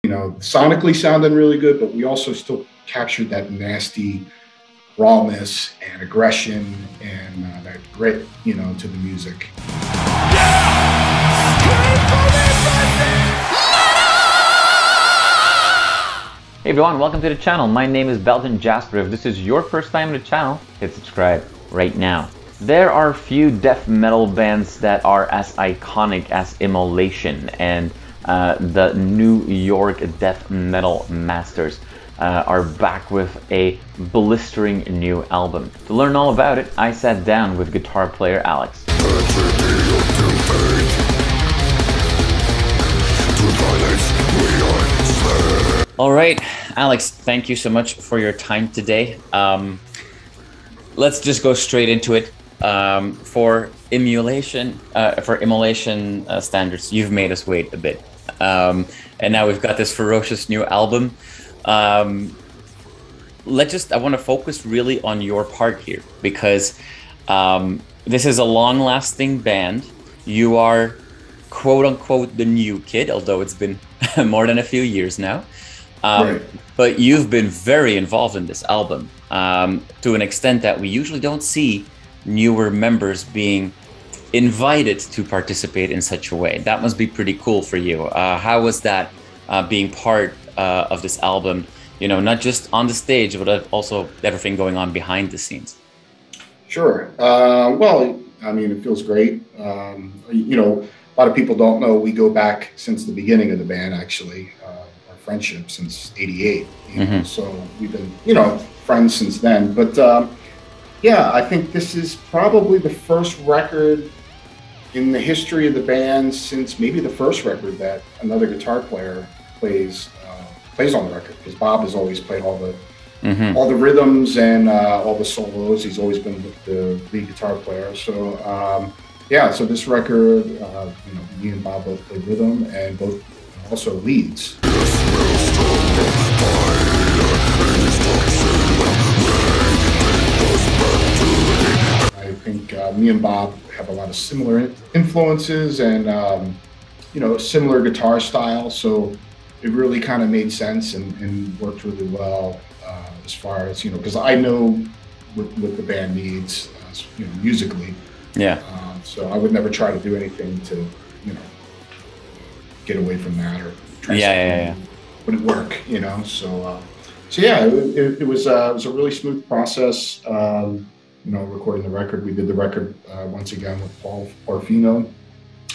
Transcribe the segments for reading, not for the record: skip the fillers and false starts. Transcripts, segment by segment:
sonically sounding really good, but we also still captured that nasty rawness and aggression and that grit, to the music. Hey everyone, welcome to the channel. My name is Belgian Jasper. If this is your first time to the channel, hit subscribe right now. There are few death metal bands that are as iconic as Immolation, and the New York death metal masters are back with a blistering new album. To learn all about it, I sat down with guitar player Alex. All right, Alex, thank you so much for your time today. Let's just go straight into it. For Immolation standards, you've made us wait a bit. And now we've got this ferocious new album. I want to focus really on your part here, because this is a long-lasting band. You are, quote-unquote, the new kid, although it's been more than a few years now. Right. But you've been very involved in this album to an extent that we usually don't see newer members being invited to participate in such a way. That must be pretty cool for you. How was that being part of this album, not just on the stage, but also everything going on behind the scenes? Sure. Well, I mean, it feels great. A lot of people don't know we go back since the beginning of the band, actually. Our friendship since '88. So we've been, friends since then. But yeah, I think this is probably the first record in the history of the band since maybe the first record that another guitar player plays on the record, because Bob has always played all the rhythms and all the solos. He's always been the lead guitar player. So yeah, so this record, me and Bob both played rhythm and both also leads. I think me and Bob have a lot of similar influences and similar guitar style, so it really kind of made sense and worked really well as far as because I know what the band needs musically. Yeah. So I would never try to do anything to get away from that or try wouldn't work. So yeah, it was a really smooth process. Recording the record. We did the record once again with Robert Vigna,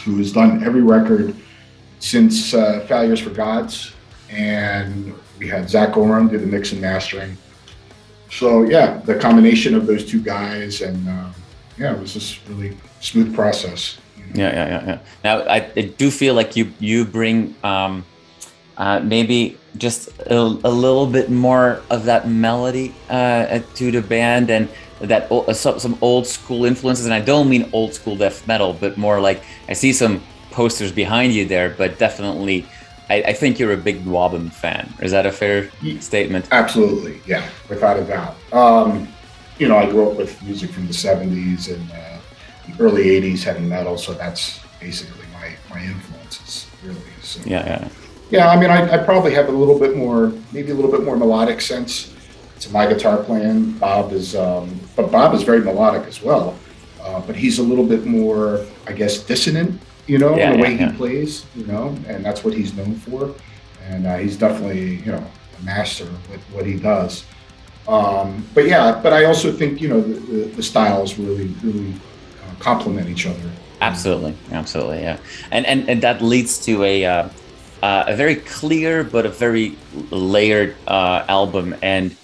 who has done every record since Failures for Gods, and we had Zach Oram do the mix and mastering. So yeah, the combination of those two guys, and it was just really smooth process. Yeah. Now I do feel like you bring maybe just a little bit more of that melody to the band, and that some old school influences. And I don't mean old school death metal, but more like, I see some posters behind you there, but definitely I think you're a big N.W.O.B.M fan. Is that a fair statement? Absolutely, yeah, without a doubt. I grew up with music from the 70s and the early 80s heavy metal, so that's basically my influences, really. So, yeah. I mean, I probably have maybe a little bit more melodic sense to my guitar playing. Bob is very melodic as well, but he's a little bit more, I guess, dissonant, in the way he plays, and that's what he's known for. And he's definitely, a master with what he does. But I also think, the styles really complement each other. Absolutely, yeah. And that leads to a very clear but a very layered album. And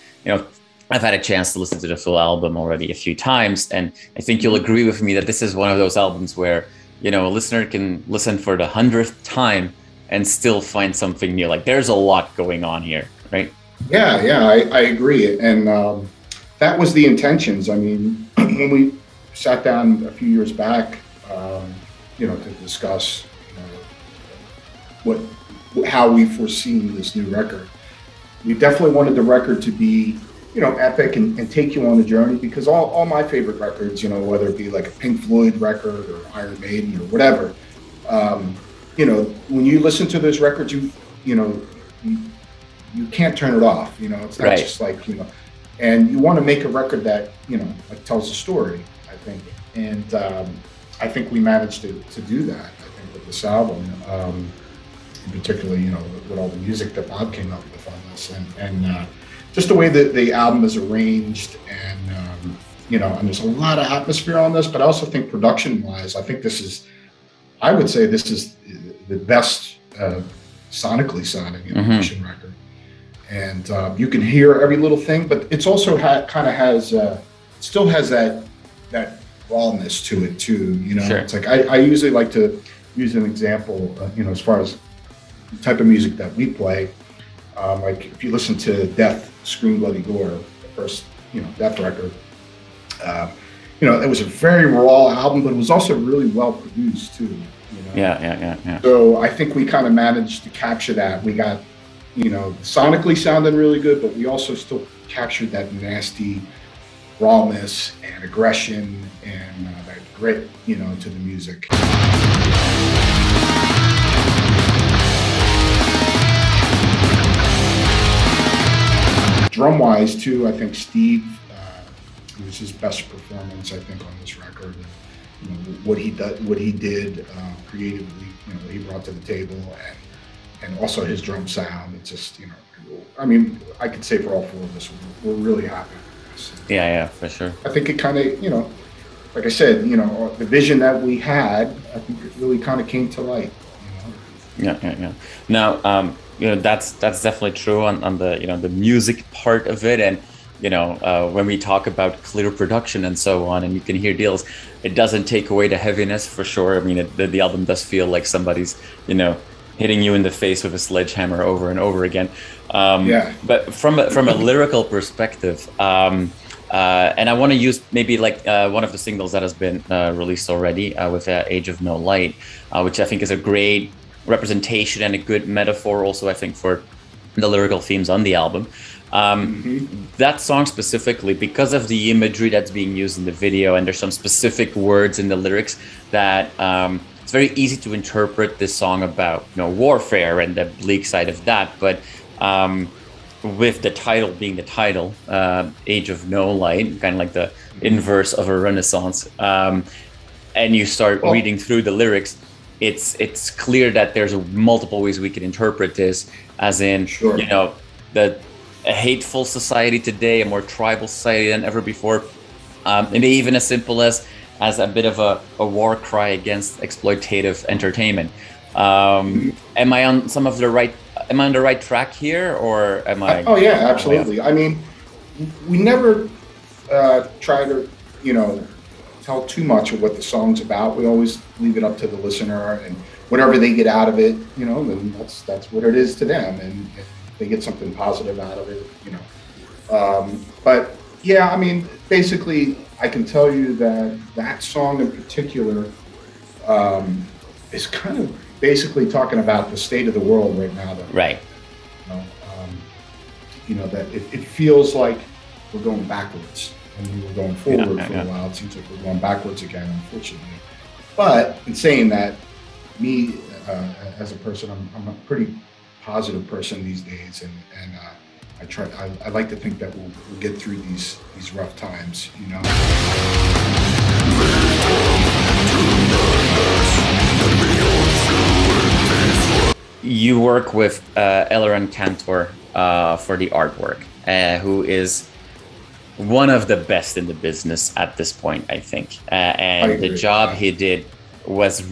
I've had a chance to listen to the full album already a few times, and I think you'll agree with me that this is one of those albums where a listener can listen for the 100th time and still find something new. Like, there's a lot going on here, right? Yeah, I agree, and that was the intentions. I mean, when we sat down a few years back, to discuss how we foreseen this new record, we definitely wanted the record to be epic and take you on a journey, because all my favorite records, whether it be like a Pink Floyd record or Iron Maiden or whatever, when you listen to those records, you can't turn it off. You know, it's not just like, you know, and you want to make a record that, you know, like tells a story, I think. And I think we managed to do that, I think, with this album. In particular, you know, with all the music that Bob came up with on this, and just the way that the album is arranged, and you know, and there's a lot of atmosphere on this. But I also think production-wise, I think this is, I would say this is the best sonically sounding Immolation record. And you can hear every little thing, but it's also kind of has, still has that rawness to it too. You know, it's like I usually like to use an example, you know, as far as the type of music that we play. Like if you listen to Death, Scream Bloody Gore, the first, you know, Death record, you know, it was a very raw album, but it was also really well produced too. You know? Yeah. So I think we kind of managed to capture that. We got, you know, sonically sounding really good, but we also still captured that nasty rawness and aggression and that grit, you know, to the music. Drum-wise, too, I think Steve, it was his best performance, I think, on this record. And, you know, what he did creatively, you know, what he brought to the table, and also his drum sound. It's just, you know, I mean, I could say for all four of us, we're really happy with this. Yeah, for sure. I think it kind of, you know, like I said, you know, the vision that we had, I think it really kind of came to light. You know? Yeah. Now, you know, that's definitely true on the, you know, the music part of it. And, you know, when we talk about clear production and so on, and you can hear deals, it doesn't take away the heaviness for sure. I mean, the album does feel like somebody's, you know, hitting you in the face with a sledgehammer over and over again. But from a lyrical perspective, and I want to use maybe like one of the singles that has been released already with Age of No Light, which I think is a great representation and a good metaphor also, I think, for the lyrical themes on the album. That song specifically, because of the imagery that's being used in the video, and there's some specific words in the lyrics that it's very easy to interpret this song about, you know, warfare and the bleak side of that. But with the title being the title, Age of No Light, kind of like the inverse of a Renaissance, and you start reading through the lyrics, it's clear that there's multiple ways we can interpret this, as in, you know, a hateful society today, a more tribal society than ever before, maybe even as simple as a bit of a war cry against exploitative entertainment. Am I on the right track here, or am I? Oh yeah, absolutely. I mean, we never try to, you know, tell too much of what the song's about. We always leave it up to the listener, and whatever they get out of it, you know, then that's what it is to them, and if they get something positive out of it, you know. But yeah, I mean, basically, I can tell you that song in particular is kind of basically talking about the state of the world right now. You know, that it feels like we're going backwards, and we were going forward for a while. It seems like we're going backwards again, unfortunately. But in saying that, me as a person, I'm a pretty positive person these days, and I like to think that we'll get through these rough times, you know. You work with Eliran Kantor for the artwork, who is one of the best in the business at this point, I think. And the job he did was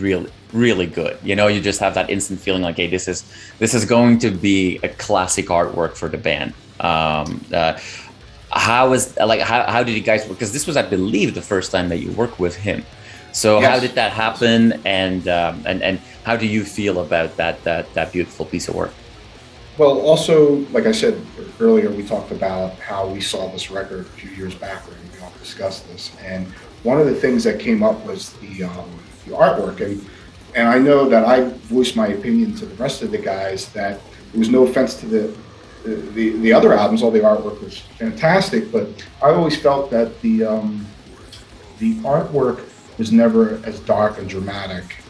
really good. You know, you just have that instant feeling like, hey, this is going to be a classic artwork for the band. How did you guys work? Because this was, I believe, the first time that you worked with him. So how did that happen, and how do you feel about that beautiful piece of work? Well, also, like I said earlier, we talked about how we saw this record a few years back, and we all discussed this. And one of the things that came up was the artwork, and I know that I voiced my opinion to the rest of the guys that there was no offense to the other albums, all the artwork was fantastic, but I always felt that the artwork was never as dark and dramatic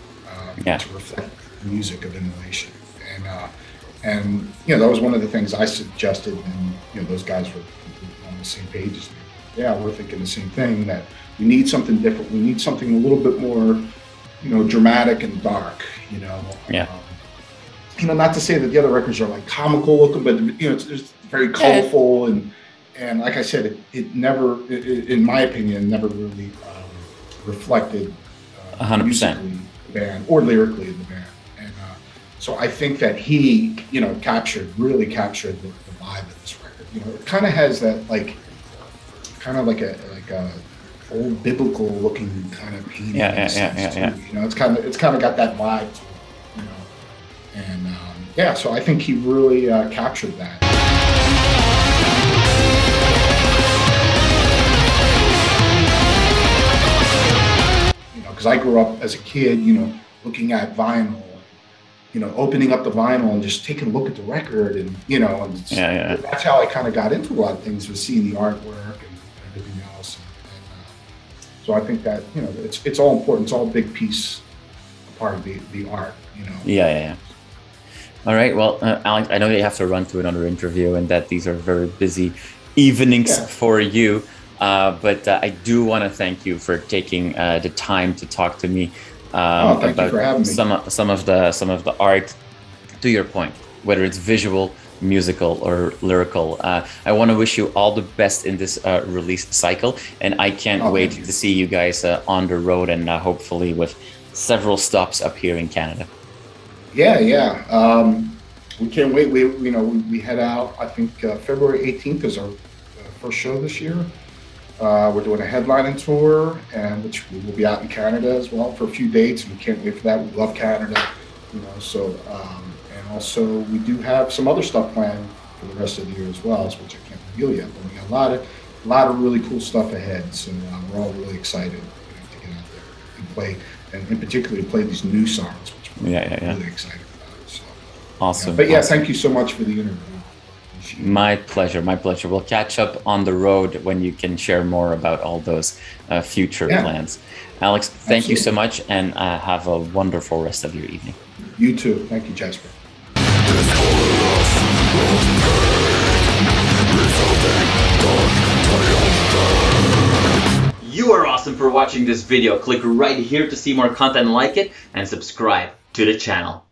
to reflect the music of Immolation. And that was one of the things I suggested, and those guys were on the same page as me. Yeah, we're thinking the same thing, that we need something different. We need something a little bit more, dramatic and dark. Yeah. Not to say that the other records are like comical looking, but it's very colorful and like I said, it never, in my opinion, never really reflected 100% the band or lyrically the band. And so I think that he, really captured the vibe of this record. It kind of has that like a old biblical looking kind of painting. Yeah. It's kind of got that vibe to it. And so I think he really captured that. Because I grew up as a kid, looking at vinyl, opening up the vinyl and just taking a look at the record, and that's how I kind of got into a lot of things, was seeing the artwork and everything else. And so I think that it's all important. It's all a big piece, a part of the art. Yeah. All right. Well, Alex, I know you have to run to another interview, and that these are very busy evenings for you. But I do want to thank you for taking the time to talk to me thank you for having me. Some of the art. To your point, whether it's visual, musical, or lyrical, I want to wish you all the best in this release cycle, and I can't wait to see you guys on the road, and hopefully with several stops up here in Canada. Yeah. We can't wait. We head out. I think February 18th is our first show this year. We're doing a headlining tour, and which we will be out in Canada as well for a few dates. And we can't wait for that. We love Canada, So and also we do have some other stuff planned for the rest of the year as well, which I can't reveal yet. But we got a lot of really cool stuff ahead. So we're all really excited to get out there and play, and in particular play these new songs, which we're really excited about. So awesome. But thank you so much for the interview. My pleasure. We'll catch up on the road when you can share more about all those future plans. Alex, thank you so much, and have a wonderful rest of your evening. You too. Thank you, Jasper. You are awesome for watching this video. Click right here to see more content like it, and subscribe to the channel.